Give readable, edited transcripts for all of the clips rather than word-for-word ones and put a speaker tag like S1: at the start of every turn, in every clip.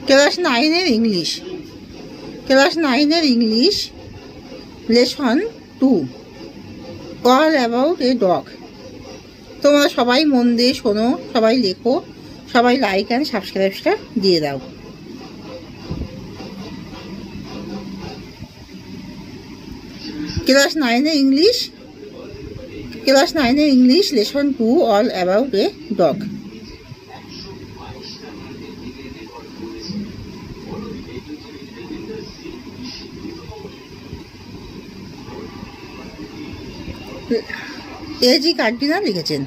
S1: Class 9-এর English, class 9-এর English lesson 2, all about a dog. তোমরা সবাই মন দিয়ে শোনো, সবাই লেখো, সবাই লাইক অ্যান্ড সাবস্ক্রাইবটা দিয়ে দাও। ক্লাস 9-এর ইংলিশ, ক্লাস 9-এর English lesson 2, all about a dog. A G Gardiner লিখেছেন।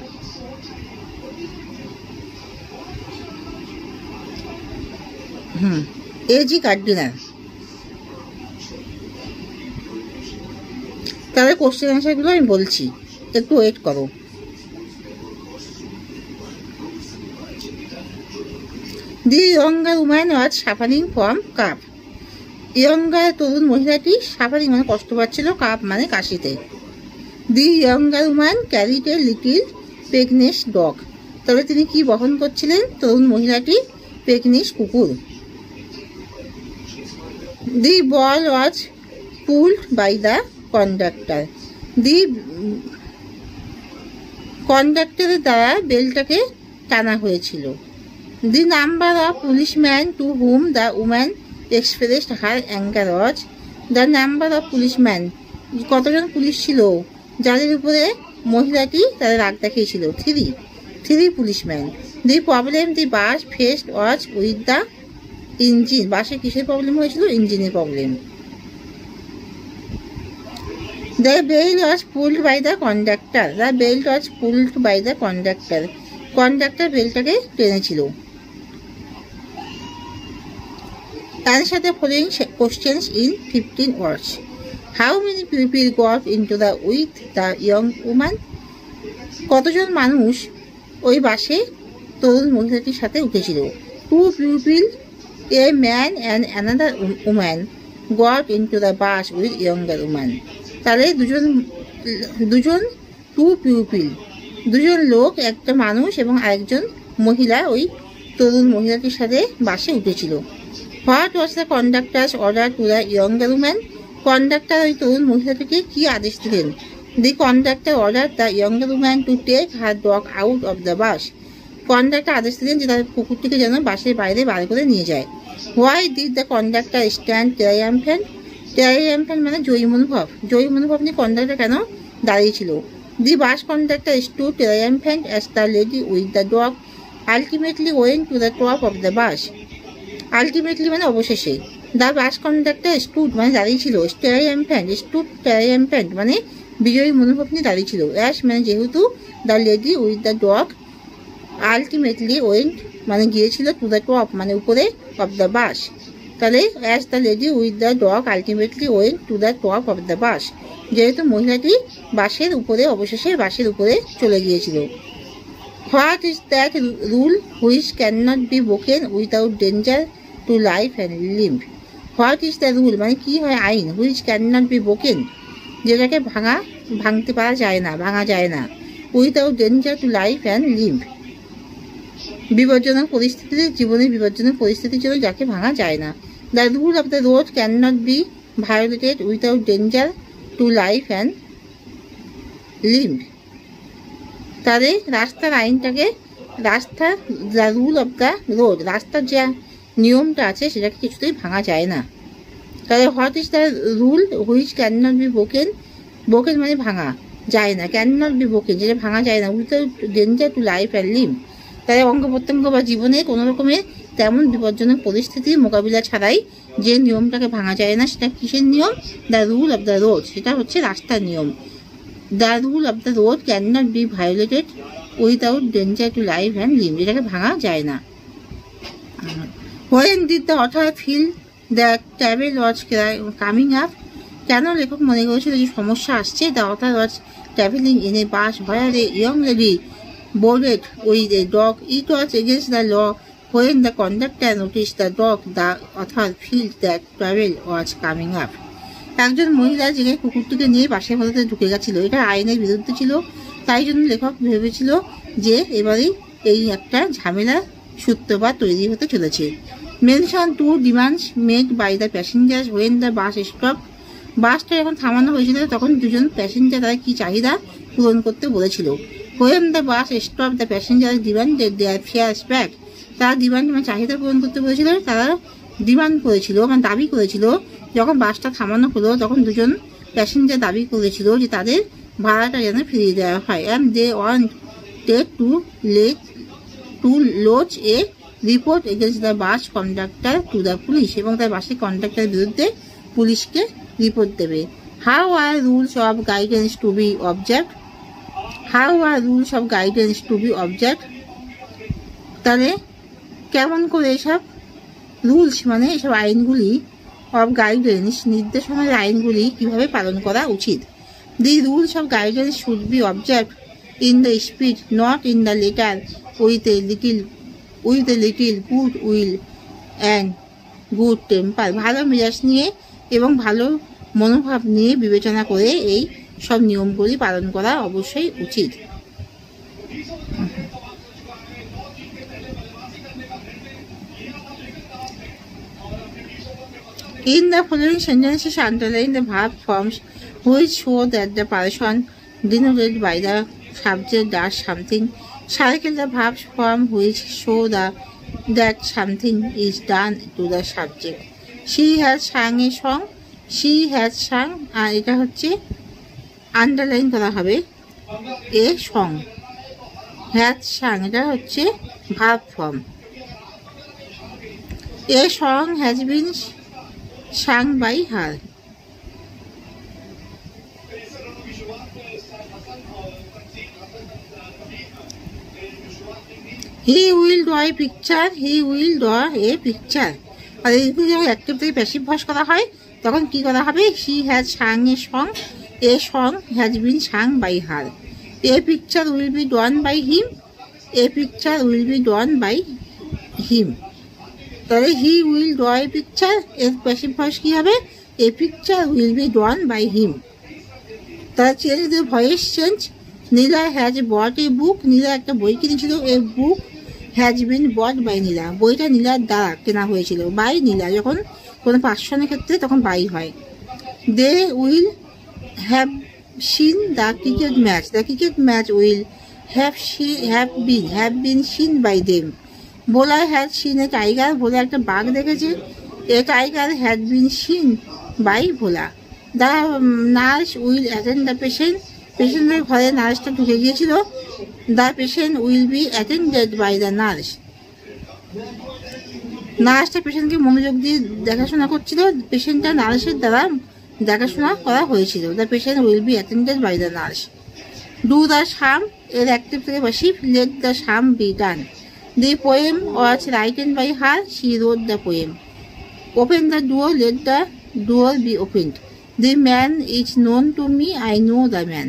S1: A G Gardiner. তাহলে কোশ্চেন অ্যান্সারগুলো আমি বলছি, একটু ওয়েট করো। The younger woman was suffering from cough. Younger তরুণ মহিলাটি সাফারিং মানে কষ্ট পাচ্ছিল, কাপ মানে কাশিতে। The younger woman carried a little pekinese dog. তবে তিনি কি বহন করছিলেন? তরুণ মহিলাটি পেগনেস কুকুর। The bell was pulled by the conductor. দি কন্ডাক্টরের দ্বারা বেলটাকে টানা হয়েছিল। The number of policeman to whom the woman expressed her anger was. The number of policeman, কতজন পুলিশ ছিল যাদের উপরে মহিলাটি তাদের রাগ দেখিয়েছিল? 3 policeman. The problem the bus faced was with the engine. বাসে কিসের প্রবলেম হয়েছিল? ইঞ্জিনের problem. The bell was pulled by the conductor. The belt was pulled by the conductor. Conductor বেলটাকে টেনেছিল। Answer the following questions in 15 words. How many people got into the with the young woman? কতজন মানুষ ওই বাসে তরুণ মহিলাটির সাথে উঠেছিল? 2 people, a man and another woman got into the bus with younger woman. তাহলে দুজন 2 people, দুজন লোক, একটা মানুষ এবং আরেকজন মহিলা ওই তরুণ মহিলাটির সাথে বাসে উঠেছিল। What was the conductor's order to the younger woman? Conductor ওই তরুণ মহিলাটিকে কি আদেশ দিলেন? The conductor ordered the younger woman to take her dog out of the bus. Conductor আদেশ দিলেন যে তার কুকুরটিকে যেন বাসের বাইরে বার করে নিয়ে যায়। Why did the conductor stand triumphant? Triumphant মানে জয়ী মনোভাব। জয়ী মনোভাব নিয়ে কন্ডাক্টর কেন দাঁড়িয়েছিল? The bus conductor stood triumphant as the lady with the dog ultimately went to the top of the bus. Ultimately মানে অবশেষে। দ্য বাস কন্ডাক্টর স্টুড মানে দাঁড়িয়েছিল। ট্রায়াম্ফ্যান্ট, স্টুড ট্রায়াম্ফ্যান্ট মানে বিজয়ী মনোভাব নিয়ে দাঁড়িয়েছিল। অ্যাশ মানে যেহেতু, the lady with the dog ultimately went মানে গিয়েছিল, টু দ্য টপ মানে উপরে, অফ দ্য বাস। তাহলে as the lady with the dog ultimately went to the top of the bus, যেহেতু মহিলাটি বাসের উপরে, অবশেষে বাসের উপরে চলে গিয়েছিল। What is that rule which can not be broken without danger to life and limb? What is the rule মানে কি হয় আইন? Which can not be broken যেটাকে ভাঙতে পারা যায় না, ভাঙা যায় না। Without danger to life and limb বিপজ্জনক পরিস্থিতিতে, জীবনের বিপজ্জনক পরিস্থিতির জন্য যাকে ভাঙা যায় না। The rule of the road can not be violated without danger to life and limb. তাহলে রাস্তার আইনটাকে, রাস্তার the rule of the road, রাস্তার যে নিয়মটা আছে সেটাকে কিছুতেই ভাঙা যায় না। তাহলে what is the rule which can not be broken, broken মানে ভাঙা যায় না, ক্যান নট বি ব্রোকেন যেটা ভাঙা যায় না, without danger to life and limb. তাহলে অঙ্গ প্রত্যঙ্গ বা জীবনে কোনো রকমের তেমন বিপজ্জনক পরিস্থিতির মোকাবিলা ছাড়াই যে নিয়মটাকে ভাঙা যায় না সেটা কিসের নিয়ম? The rule of the road, সেটা হচ্ছে রাস্তার নিয়ম। The rule of the road can not be violated without danger to life and limb, এটাকে ভাঙা যায় না। When did the author feel that trouble was coming up? কেন লেখক মনে করেছিল যে সমস্যা আসছে? The author was traveling in a bus where a young lady boarded with a dog. It was against the law. When the conductor noticed the dog, the author felt that trouble was coming up. একজন মহিলা যে কুকুরটিকে নিয়ে বাসের ভেতরে ঢুকে গেছিল, এটা আইনের বিরুদ্ধে ছিল, তাই জন্য লেখক ভেবেছিল যে এবারেই এই একটা ঝামেলা সূত্রপাত তৈরি হতে চলেছে। Mention two demands made by the passengers when the bus stopped. বাসটা যখন থামানো হয়েছিল তখন দুজন প্যাসেঞ্জার তারা কি চাহিদা পূরণ করতে বলেছিল। When the bus stopped, the passengers demanded their fares back. তারা ডিমান্ড মানে চাহিদা পূরণ করতে বলেছিল, তারা ডিমান্ড করেছিল মানে দাবি করেছিল। যখন বাসটা থামানো হলো তখন দুজন প্যাসেঞ্জার দাবি করেছিল যে তাদের ভাড়াটা যেন ফিরিয়ে দেওয়া হয়। And they wanted to lodge a report against the bus conductor to the police. এবং তার বাসের কন্ডাক্টরের বিরুদ্ধে পুলিশকে রিপোর্ট দেবে। How are rules of guidance to be observed? How are rules of guidance to be observed? তাহলে কেমন করে এসব রুলস মানে এসব আইনগুলি অফ গাইডেন্স নির্দেশনার আইনগুলি কিভাবে পালন করা উচিত। The rules of guidance should be observed in the speech, not in the letter, with a little good will and good temper. ভালো মেজাজ নিয়ে এবং ভালো মনোভাব নিয়ে বিবেচনা করে এই সব নিয়মগুলি পালন করা অবশ্যই উচিত। In the following sentences, underline the verb forms which show that the person denoted by the subject does something. Circle the verb form which show that something is done to the subject. She has sung a song. She has sung, আর এটা হচ্ছে underline করা হবে এ song. Has sung এটা হচ্ছে verb form. A song has been sung by her. He will draw a picture. He will draw a picture. আর এইগুলো যখন active থেকে passive voice করা হয় তখন কি করা হবে? She has sung a song. A song has been sung by her. A picture will be drawn by him. A picture will be drawn by him. তাহলে he will draw a picture এর passive voice কি হবে? A picture will be drawn by him. তাহলে change the voice change. Nila has bought a book. Nila একটা বই কিনেছিল। A book has been bought by Nila. বইটা নীলার দ্বারা কেনা হয়েছিল। বাই নীলা যখন কোনো পার্সনের ক্ষেত্রে তখন বাই হয়। They will have seen the cricket match. The cricket match will have been seen by them. Bhola has seen a tiger. Bhola একটা বাঘ দেখেছে। A tiger has been seen by Bhola. The nurse will attend the patient. পেশেন্টের ঘরে নার্সটা ঢুকে গিয়েছিল। The patient will be attended by the nurse. নার্সটা পেশেন্টকে মনোযোগ দিয়ে দেখাশোনা করছিল। পেশেন্টটা নার্সের দ্বারা দেখাশোনা করা হয়েছিল। The patient will be attended by the nurse. Do the sum এর অ্যাক্টিভ থেকে passive. Let the sum be done. The poem was written by her. She wrote the poem. Open the door. Let the door be opened. The man is known to me. I know the man.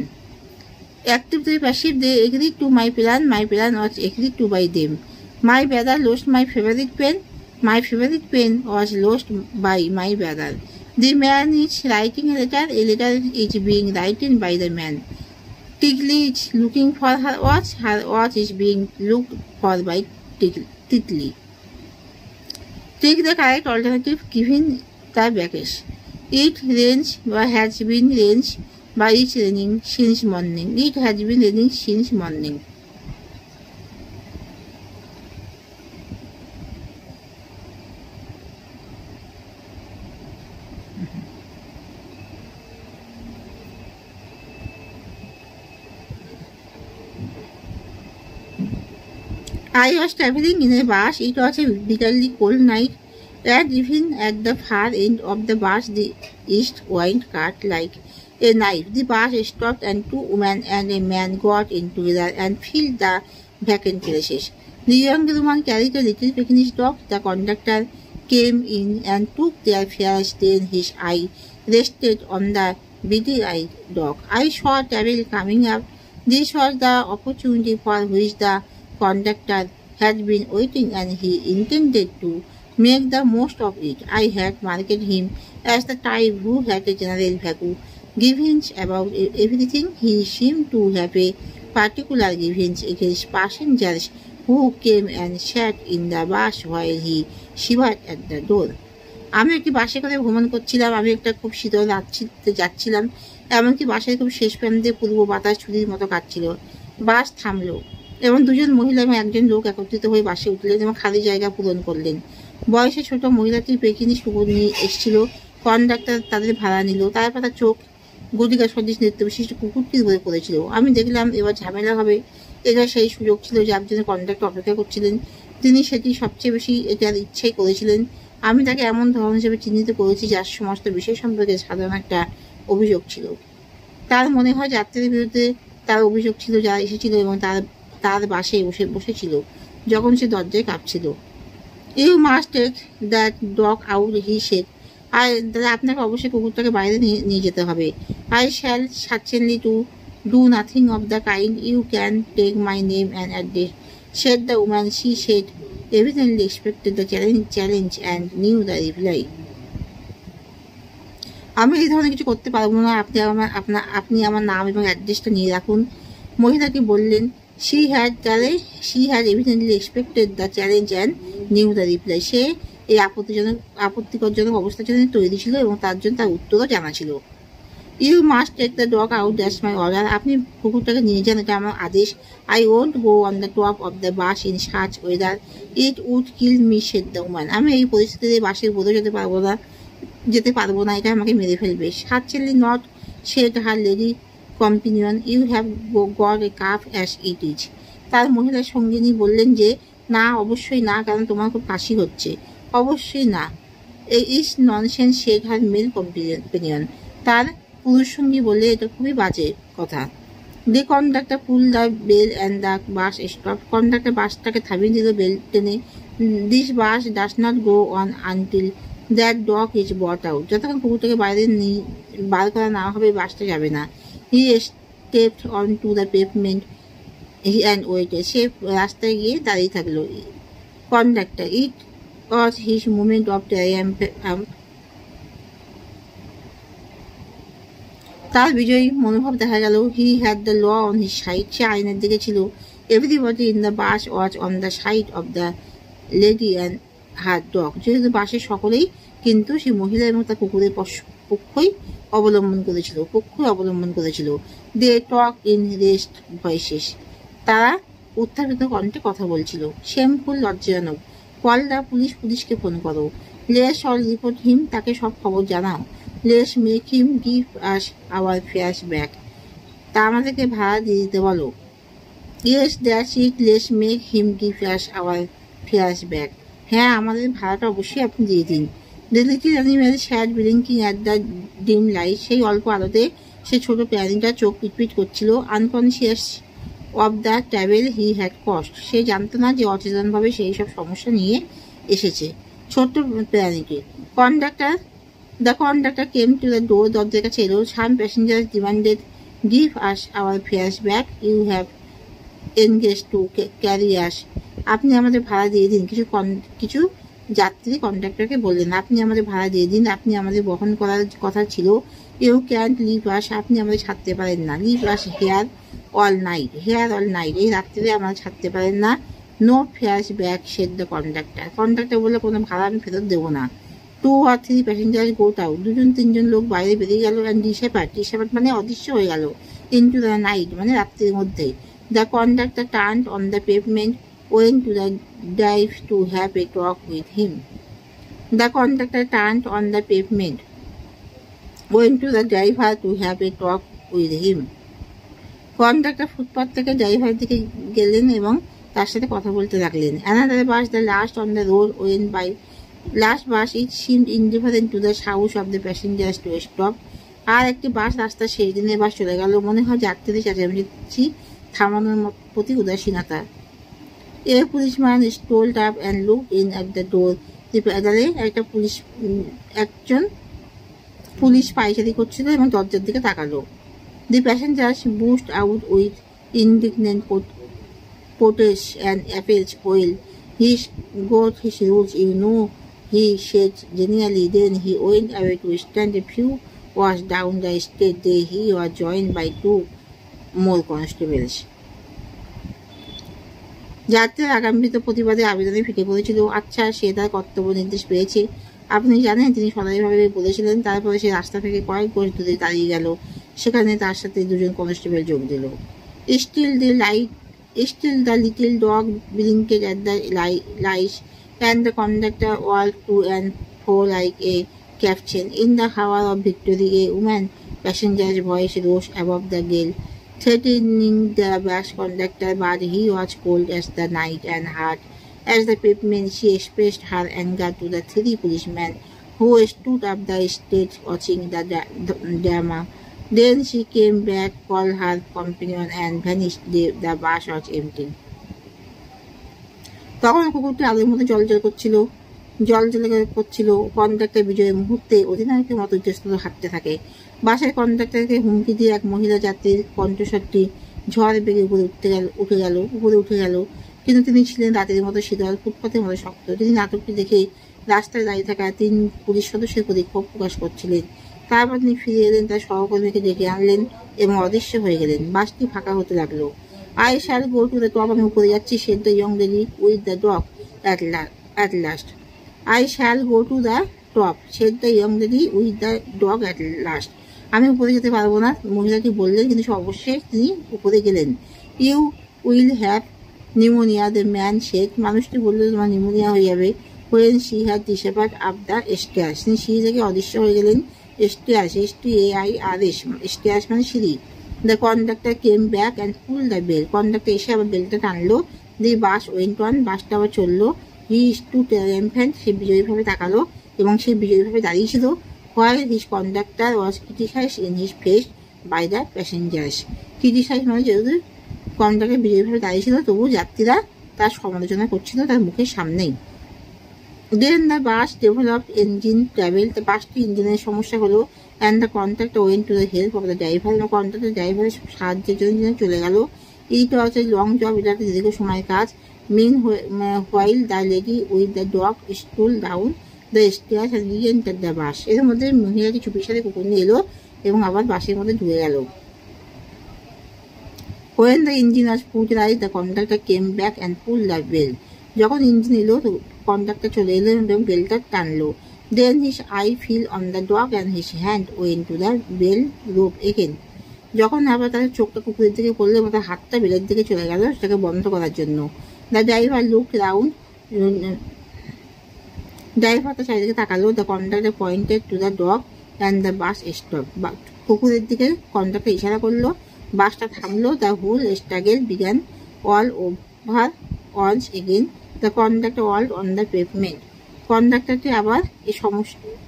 S1: Active to passive. They agreed to my plan. My plan was agreed to by them. My brother lost my favorite pen. My favorite pen was lost by my brother. The man is writing a letter. A letter is being written by the man. Tickly is looking for her watch. Her watch is being looked for by Tickly. Take the correct alternative given the brackets. It rains or has been rains by it's raining since morning. It has been raining since morning. I was traveling in a bus. It was a bitterly cold night. Even at the far end of the bus, the east wind cut like a knife. The bus stopped and two women and a man got in together and filled the vacant places. The young woman carried a little Pekingese dog. The conductor came in and took their fares. Then his eye rested on the beady-eyed dog. I saw travel coming up. This was the opportunity for which the conductor had been waiting, and he intended to make the most of it. I had marked him as the type who had a general view grievance about everything. He seemed to have a particular grievance against passengers who came and sat in the bus while he shivered at the door. আমি একটি বাসে করে ভ্রমণ করছিলাম। আমি একটা খুব শীতল রাত্রিতে যাচ্ছিলাম। এমনকি বাসের খুব শেষ প্রান্তে পূর্ব বাতাস ছুরির মতো কাটছিল। বাস থামলো এবং দুজন মহিলা এবং একজন লোক একত্রিত হয়ে বাসে উঠলেন এবং খালি জায়গা পূরণ করলেন। বয়সে ছোট মহিলাটির পেকিনি কুকুর নিয়ে এসেছিল। কন্ডাক্টর তাদের ভাড়া নিল। তারপর তার চোখ গতিকা সদৃশ নৃত্য বিশিষ্ট কুকুরটির বয়ে পড়েছিল। আমি দেখলাম এবার ঝামেলা হবে। এটা সেই সুযোগ ছিল যার জন্য কন্ডাক্টর অপেক্ষা করছিলেন। তিনি সেটি সবচেয়ে বেশি এটার ইচ্ছাই করেছিলেন। আমি তাকে এমন ধরন হিসেবে চিহ্নিত করেছি যার সমস্ত বিষয় সম্পর্কে সাধারণ একটা অভিযোগ ছিল। তার মনে হয় যাত্রীদের বিরুদ্ধে তার অভিযোগ ছিল যারা এসেছিল এবং তার বাসে বসেছিল যখন সে দরজায় কাঁপছিল। You must take that dog out, he said. আর দাদা আপনাকে অবশ্যই কুকুরটাকে বাইরে নিয়ে যেতে হবে। I shall certainly to do nothing of the kind, you can take my name and address, said the woman. She said evidently expected the challenge and knew the reply. আমি এই ধরনের কিছু করতে পারবো না। আপনি আমার নাম এবং অ্যাড্রেসটা নিয়ে রাখুন। মহিলাকে বললেন she had evidently expected the challenge and knew the reply. সে এই আপত্তিকরজনক অবস্থার জন্য তৈরি ছিল এবং তার জন্য তার উত্তরও জানা ছিল। You must take the dog out, that's my order. আপনি কুকুরটাকে নিয়ে যান, এটা আমার আদেশ। I won't go on the top of the bus in such weather, it would kill me, said the woman. আমি এই পরিস্থিতিতে বাসের বোধ যেতে পারবো না, এটা আমাকে মেরে ফেলবে। Certainly not, said her lady companion, you have got a cough as it is. তার মহিলা সঙ্গিনী বললেন যে না, অবশ্যই না, কারণ তোমার খুব কাশি হচ্ছে। অবশ্যই না, এই is nonsense, said her male companion. তার পুরুষ সঙ্গী বললে এটা খুবই বাজে কথা। The conductor pull the bell and the bus stop. Conductor বাসটাকে থামিয়ে দিল বেল টেনে। This bus does not go on until that dog is bought out. যতক্ষণ কুকুরটাকে বার করা না হবে বাসটা যাবে না। He stepped on to the pavement and waited. সে রাস্তায় গিয়ে দাঁড়িয়ে থাকলো। Conductor, it was his moment of triumph. তার বিজয়ী মনোভাব দেখা গেল। He had the law on his side. সে আইনের দিকে ছিল। Everybody in the bus was on the side of the lady and her dog. যেহেতু বাসের সকলেই কিন্তু সেই মহিলা এবং তার কুকুরের পক্ষই অবলম্বন করেছিল। দে টক ইন রেস্ট ভয়েসেস। তারা উত্থাপিত কণ্ঠে কথা বলছিল। শেমফুল, লজ্জাজনক। কল দ্য পুলিশ, পুলিশকে ফোন করো। লেটস অল রিপোর্ট হিম, তাকে সব খবর জানাও। Let's make him give us our fairs back, তা আমাদেরকে ভাড়া দিয়ে দিতে বলো। Yes that's it, let's make him give us our fairs back. হ্যাঁ, আমাদের ভাড়াটা অবশ্যই আপনি দিয়ে দিন। The little animal sad blinking at the dim light. সেই অল্প আলোতে সে ছোট প্রাণীটা চোখ পিটপিট করছিল। Unconscious of the trouble he had caused. সে জানতো না যে অচেতনভাবে সেই সব সমস্যা নিয়ে এসেছে ছোট্ট প্রাণীকে। The conductor came to the door. দরজার কাছে এলো। Some passengers demanded, give us our fares back. You have engaged to carry us. আপনি আমাদের ভাড়া দিয়ে দিন। কিছু যাত্রী কন্ডাক্টরকে বললেন, আপনি আমাদের ভাড়া দিয়ে দিন, আপনি আমাদের বহন করার কথা ছিল। ইউ ক্যান্ট লিভ আস, আপনি আমাদের ছাড়তে পারেন না। Leave us here all night, এই রাত্রিতে আমাদের ছাড়তে পারেন না। No fares back, said the conductor. Conductor বললে কোনো ভাড়া আমি ফেরত দেবো না। 2 or 3 প্যাসেঞ্জার্স গোট আউট। 2-3 লোক বাইরে বেরিয়ে গেল। অ্যান্ড ডিসঅ্যাপিয়ার্ড মানে অদৃশ্য হয়ে গেল। ইনটু দ্য নাইট মানে রাত্রির মধ্যে। The conductor turned on the pavement, went to the drive to have a talk with him. The conductor turned on the pavement, went to the driver to have a talk with him. Conductor footpath থেকে ড্রাইভারের দিকে গেলেন এবং তার সাথে কথা বলতে লাগলেন। Another bus, the last on the road, went by. Last bus, it seemed indifferent to the shouts of the passengers to stop. আর একটি বাস রাস্তার শেষ দিনের বাস চলে গেল। মনে হয় যাত্রীদের চেঁচামেচি থামানোর প্রতি উদাসীনতা। A policeman strolled up and look in at the door. একজন পুলিশ পায়চারি করছিল এবং দরজার দিকে তাকালো। The passengers burst out with indignant protest and appeals. Well, he got his rules, you know, he said genially. Then he went away to stand a few was down the street. There he was joined by 2 more constables. যাত্রীর আগামীত প্রতিবাদে আবেদনে ফিরে পড়েছিল। আচ্ছা, সে তার কর্তব্য নির্দেশ পেয়েছে। আপনি জানেন, তিনি সদয়ভাবে বলেছিলেন। তারপরে সে রাস্তা থেকে কয়েক গজ দূরে দাঁড়িয়ে গেল। সেখানে তার সাথে দুজন কনস্টেবল যোগ দিল। Still the little dog blinked at the lights, and the conductor walked to and fro like a captain. In the hour of victory, a woman passenger's voice rose above the gale, threatening the bus conductor, but he was cold as the night and hard as the pavement. She expressed her anger to the three policemen who stood up the stage watching the drama. Then she came back, called her companion, and vanished. The bus was empty. তখন কুকুরটি আলোর মধ্যে জল করছিল। Conductor বিজয়ের মুহূর্তে অধিনায়কের মতো ইতস্তত হাঁটতে থাকে। বাসের কন্ডাক্টরকে হুমকি দিয়ে এক মহিলা যাত্রীর কণ্ঠস্বরটি ঝড় বেগে উপরে উঠে গেল। কিন্তু তিনি ছিলেন রাতের মতো শীতল, ফুটপাতের মতো শক্ত। তিনি নাটকটি দেখে রাস্তায় দাঁড়িয়ে থাকা 3 পুলিশ সদস্যের প্রতি ক্ষোভ প্রকাশ করছিলেন। তারপর তিনি ফিরে এলেন, তার সহকর্মীকে ডেকে আনলেন এবং অদৃশ্য হয়ে গেলেন। বাসটি ফাঁকা হতে লাগলো। I shall go to the top. আমি উপরে যাচ্ছি, said the young lady with the dog at last. I shall go to the top, said the young lady with the dog at last. আমি উপরে যেতে পারবো না, মহিলাটি বললেন, কিন্তু অবশ্যই তিনি উপরে গেলেন। You will have pneumonia, the man said. মানুষটি বলল, তোমার নিউমোনিয়া হয়ে যাবে। When she had disappeared up the stairs, তিনি সিঁড়ি থেকে অদৃশ্য হয়ে গেলেন। Stairs, S-T-A-I-R-S, stairs মানে সিঁড়ি। The conductor came back and pulled the bell. Conductor এসে আবার বেলটা টানলো। The bus went on, বাসটা আবার চললো। He stood triumphant, সে বিজয়ীভাবে তাকালো এবং সে বিজয়ীভাবে দাঁড়িয়েছিল। While his conductor was criticized in his face by the passengers. Criticized মানে যেহেতু কন্ডাক্টর বিজয়ীভাবে দাঁড়িয়েছিল, তবু যাত্রীরা তার সমালোচনা করছিল তার মুখের সামনেই। Then the bus developed engine trouble. The বাসটি ইঞ্জিনের সমস্যা হলো। And the conductor went to the help of the driver. এবং কন্ডাক্টর ড্রাইভারের সাহায্যের জন্য চলে গেল। It was a long job. এটা একটা দীর্ঘ সময়ের কাজ। Meanwhile, the lady with the dog stole down the stairs and re-entered the bus. এর মধ্যে মহিলাটি চুপির সাথে কুকুর নিয়ে এলো এবং আবার বাসের মধ্যে ঢুকে গেল। When the engine was put right, the conductor came back and pulled the bell. যখন ইঞ্জিন এলো, কন্ডাক্টর চলে এলো এবং বেলটা টানলো। Then his eye fell on the dog and his hand went to the bell rope again. যখন আবার তার চোখটা কুকুরের দিকে পড়লো এবং তার হাতটা বেলের দিকে চলে গেল সেটাকে বন্ধ করার জন্য। The driver looked round. Driver তার চারিদিকে তাকালো। The conductor pointed to the dog and the bus stopped. কুকুরের দিকে কন্ডাক্টর ইশারা করলো, বাসটা থামলো। The whole struggle began all over once again. The conductor walked on the pavement. কন্ডাক্টরটি আবার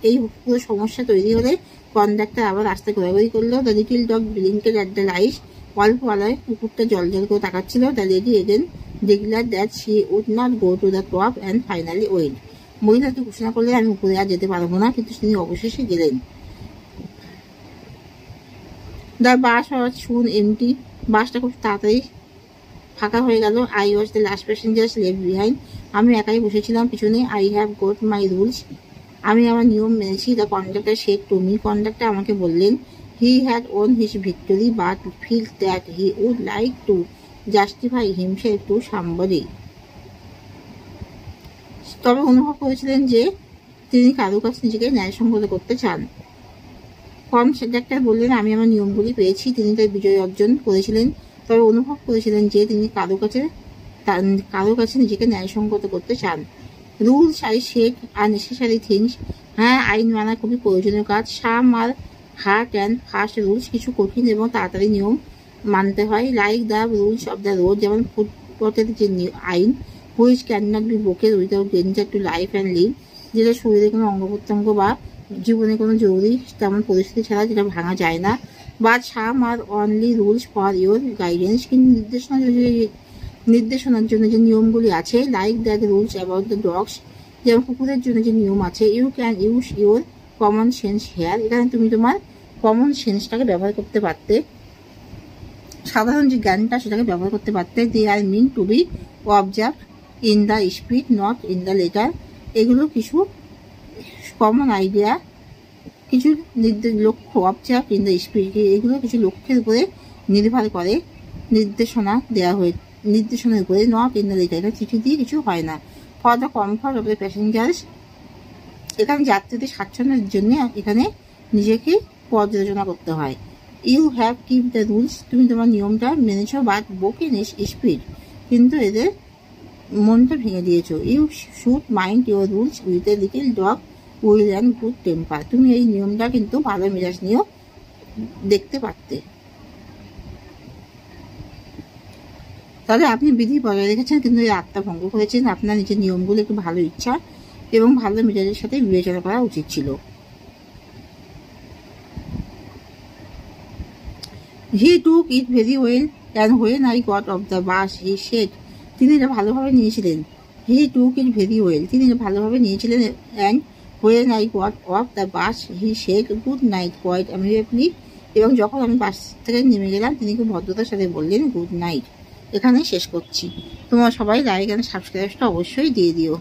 S1: এই পুরো সমস্যা তৈরি হলে কন্ডাক্টর আবার রাস্তায় ঘোরাঘুরি করলো। The little dog blinked at the lights. অল্প আলোয় কুকুরটা জল করে তাকাচ্ছিল। The lady again declared that she would not go to the top and finally went. মহিলাটি ঘোষণা করলে, আমি উপরে আর যেতে পারবো না, কিন্তু তিনি অবশেষে গেলেন। The bus was soon empty. বাসটা খুব তাড়াতাড়ি ফাঁকা হয়ে গেল। I was the last passenger left behind. আমি একাই বসেছিলাম পিছনে। I have got my rules. আমি আমার নিয়ম মেনেছি। The conductor said to me. Conductor আমাকে বললেন, he had won his victory but felt that he would like to justify himself to somebody. তবে অনুভব করেছিলেন যে তিনি কারো কাছে নিজেকে ন্যায়সঙ্গত করতে চান। কন্ডাক্টর বললেন, আমি আমার নিয়মগুলি পেয়েছি। তিনি তার বিজয় অর্জন করেছিলেন, তবে অনুভব করেছিলেন যে তিনি কারো কাছে নিজেকে ন্যায়সঙ্গত করতে চান। Rules I said are necessary things. হ্যাঁ, আইন মানা খুবই প্রয়োজনীয় কাজ। Some are hard and fast rules. কিছু কঠিন এবং তাড়াতাড়ি নিয়ম মানতে হয়। Like the rules of the road, যেমন ফুটপথের যে আইন। Which can not be broken without danger to life and live, যেটা শরীরের কোনো অঙ্গ প্রত্যঙ্গ বা জীবনে কোনো জরুরি তেমন পরিস্থিতি ছাড়া যেটা ভাঙা যায় না। But some are only rules for your guidance, কিন্তু নির্দেশনার জন্য যে নিয়মগুলি আছে। Like that rules about the dogs, যেমন কুকুরের জন্য যে নিয়ম আছে। You can use your common sense here, এখানে তুমি তোমার কমন সেন্সটাকে ব্যবহার করতে পারতে, সাধারণ যে জ্ঞানটা সেটাকে ব্যবহার করতে পারতে। They are mean to be observe in the spirit not in the letter. এগুলো কিছু কমন আইডিয়া, কিছু লক্ষ্য, অবজার্ভ ইন দ্য স্পিড, এগুলো কিছু লক্ষ্যের উপরে নির্ভর করে নির্দেশনা দেওয়া নির্দেশনার উপরে, নট ইন দ্য লেটার, এটা চিঠি দিয়ে কিছু হয় না। For the comfort of the passengers, এখানে যাত্রীদের স্বাচ্ছন্দ্যের জন্য এখানে নিজেকে পর্যালোচনা করতে হয়। You have keep the rules, তুমি তোমার নিয়মটা মেনেছ, বাট ব্রোকেন স্পিড, কিন্তু এদের মনটা ভেঙে দিয়েছো। You should mind your rules with a little dog will and good temper, তুমি এই নিয়মটা কিন্তু ভালো মেজাজ নিয়েও দেখতে পারতে। তাহলে আপনি বিধি বজায় রেখেছেন কিন্তু এই আত্মা ভঙ্গ করেছেন। আপনার নিজের নিয়মগুলো একটু ভালো ইচ্ছা এবং ভালো মেজাজের সাথে বিবেচনা করা উচিত ছিল। He took it very well and when I got off the bus he said, তিনি এটা ভালোভাবে নিয়েছিলেন। হি টুক ইট ভেরি ওয়েল, তিনি এটা ভালোভাবে নিয়েছিলেন। And when I got off the bus he said good night quite amusedly, এবং যখন আমি বাস থেকে নেমে গেলাম তিনি খুব ভদ্রতার সাথে বললেন গুড নাইট। এখানেই শেষ করছি। তোমরা সবাই লাইক অ্যান্ড সাবস্ক্রাইবটা অবশ্যই দিয়ে দিও।